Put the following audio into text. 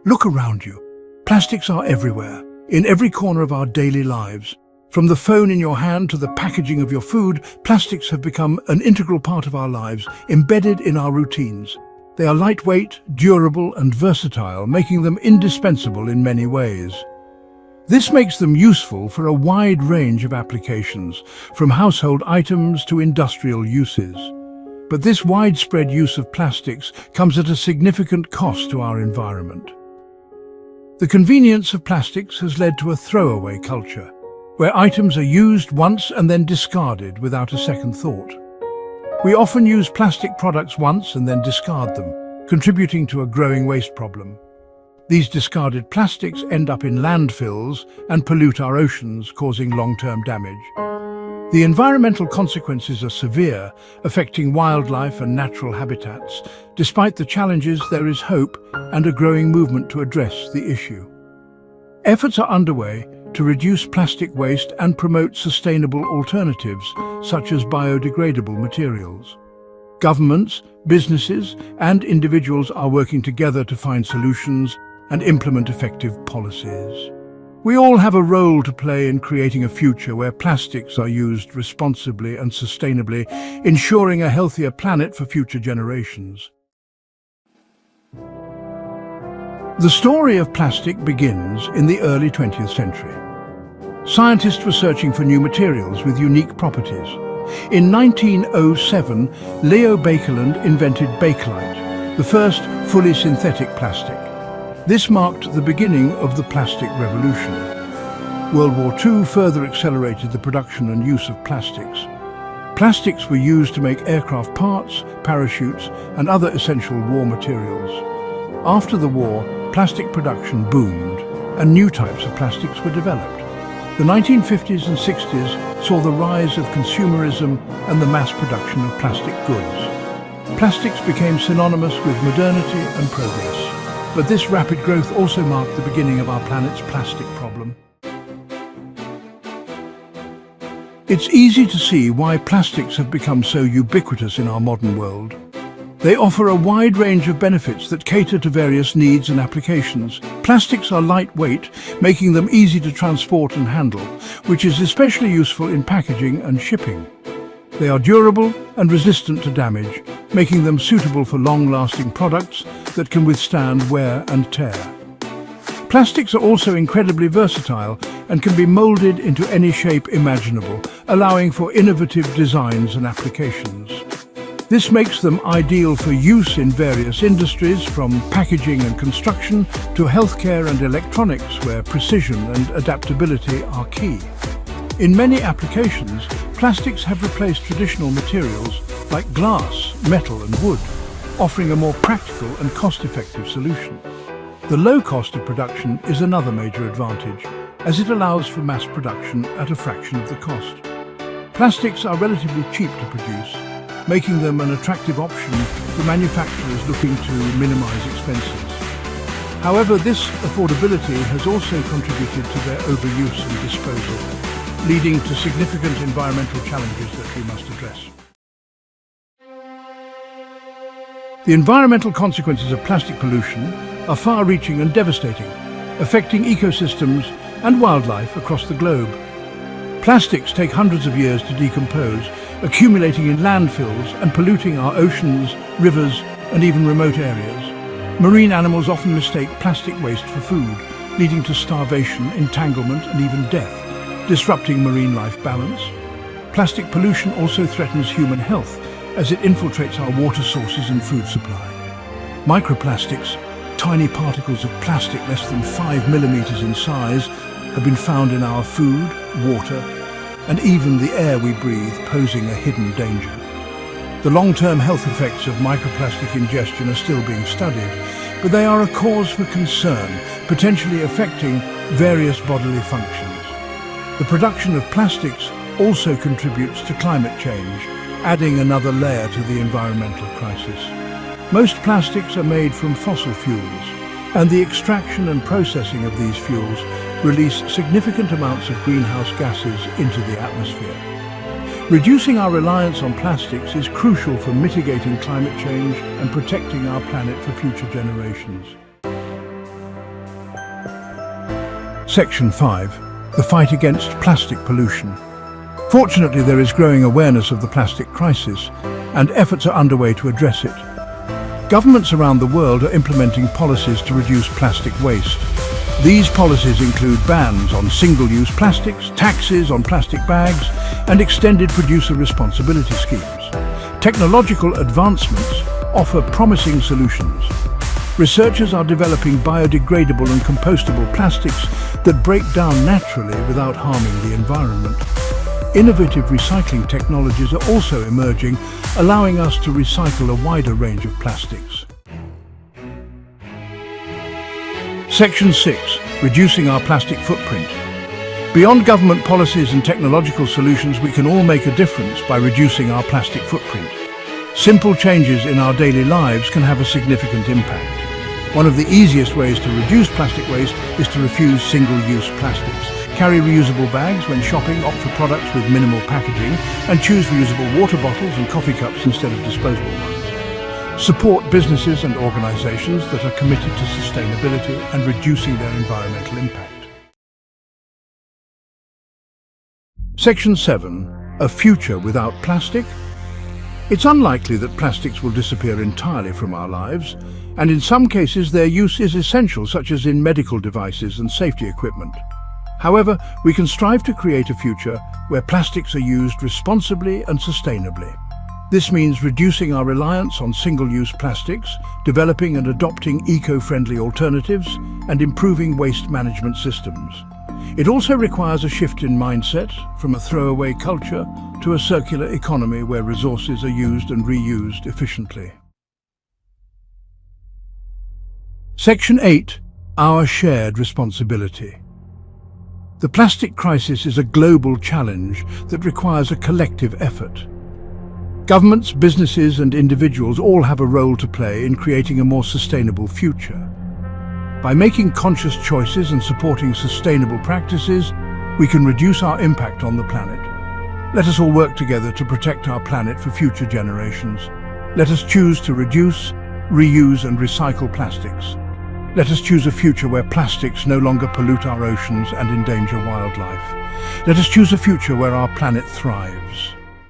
Look around you. Plastics are everywhere, in every corner of our daily lives. From the phone in your hand to the packaging of your food, plastics have become an integral part of our lives, embedded in our routines. They are lightweight, durable, and versatile, making them indispensable in many ways. This makes them useful for a wide range of applications, from household items to industrial uses. But this widespread use of plastics comes at a significant cost to our environment. The convenience of plastics has led to a throwaway culture, where items are used once and then discarded without a second thought. We often use plastic products once and then discard them, contributing to a growing waste problem. These discarded plastics end up in landfills and pollute our oceans, causing long-term damage. The environmental consequences are severe, affecting wildlife and natural habitats. Despite the challenges, there is hope and a growing movement to address the issue. Efforts are underway to reduce plastic waste and promote sustainable alternatives, such as biodegradable materials. Governments, businesses, and individuals are working together to find solutions and implement effective policies. We all have a role to play in creating a future where plastics are used responsibly and sustainably, ensuring a healthier planet for future generations. The story of plastic begins in the early 20th century. Scientists were searching for new materials with unique properties. In 1907, Leo Baekeland invented Bakelite, the first fully synthetic plastic. This marked the beginning of the plastic revolution. World War II further accelerated the production and use of plastics. Plastics were used to make aircraft parts, parachutes, and other essential war materials. After the war, plastic production boomed, and new types of plastics were developed. The 1950s and 60s saw the rise of consumerism and the mass production of plastic goods. Plastics became synonymous with modernity and progress. But this rapid growth also marked the beginning of our planet's plastic problem. It's easy to see why plastics have become so ubiquitous in our modern world. They offer a wide range of benefits that cater to various needs and applications. Plastics are lightweight, making them easy to transport and handle, which is especially useful in packaging and shipping. They are durable and resistant to damage, making them suitable for long-lasting products that can withstand wear and tear. Plastics are also incredibly versatile and can be molded into any shape imaginable, allowing for innovative designs and applications. This makes them ideal for use in various industries, from packaging and construction to healthcare and electronics, where precision and adaptability are key. In many applications, plastics have replaced traditional materials like glass, metal and wood, offering a more practical and cost-effective solution. The low cost of production is another major advantage, as it allows for mass production at a fraction of the cost. Plastics are relatively cheap to produce, making them an attractive option for manufacturers looking to minimize expenses. However, this affordability has also contributed to their overuse and disposal, leading to significant environmental challenges that we must address. The environmental consequences of plastic pollution are far-reaching and devastating, affecting ecosystems and wildlife across the globe. Plastics take hundreds of years to decompose, accumulating in landfills and polluting our oceans, rivers, and even remote areas. Marine animals often mistake plastic waste for food, leading to starvation, entanglement, and even death, disrupting marine life balance. Plastic pollution also threatens human health, as it infiltrates our water sources and food supply. Microplastics, tiny particles of plastic less than 5 millimeters in size, have been found in our food, water, and even the air we breathe, posing a hidden danger. The long-term health effects of microplastic ingestion are still being studied, but they are a cause for concern, potentially affecting various bodily functions. The production of plastics also contributes to climate change, adding another layer to the environmental crisis. Most plastics are made from fossil fuels, and the extraction and processing of these fuels release significant amounts of greenhouse gases into the atmosphere. Reducing our reliance on plastics is crucial for mitigating climate change and protecting our planet for future generations. Section 5. The fight against plastic pollution. Fortunately, there is growing awareness of the plastic crisis, and efforts are underway to address it. Governments around the world are implementing policies to reduce plastic waste. These policies include bans on single-use plastics, taxes on plastic bags, and extended producer responsibility schemes. Technological advancements offer promising solutions. Researchers are developing biodegradable and compostable plastics that break down naturally without harming the environment. Innovative recycling technologies are also emerging, allowing us to recycle a wider range of plastics. Section 6. Reducing our plastic footprint. Beyond government policies and technological solutions, we can all make a difference by reducing our plastic footprint. Simple changes in our daily lives can have a significant impact. One of the easiest ways to reduce plastic waste is to refuse single-use plastics. Carry reusable bags when shopping, opt for products with minimal packaging, and choose reusable water bottles and coffee cups instead of disposable ones. Support businesses and organizations that are committed to sustainability and reducing their environmental impact. Section 7. A future without plastic? It's unlikely that plastics will disappear entirely from our lives, and in some cases their use is essential, such as in medical devices and safety equipment. However, we can strive to create a future where plastics are used responsibly and sustainably. This means reducing our reliance on single-use plastics, developing and adopting eco-friendly alternatives, and improving waste management systems. It also requires a shift in mindset from a throwaway culture to a circular economy where resources are used and reused efficiently. Section 8. Our shared responsibility. The plastic crisis is a global challenge that requires a collective effort. Governments, businesses, and individuals all have a role to play in creating a more sustainable future. By making conscious choices and supporting sustainable practices, we can reduce our impact on the planet. Let us all work together to protect our planet for future generations. Let us choose to reduce, reuse, and recycle plastics. Let us choose a future where plastics no longer pollute our oceans and endanger wildlife. Let us choose a future where our planet thrives.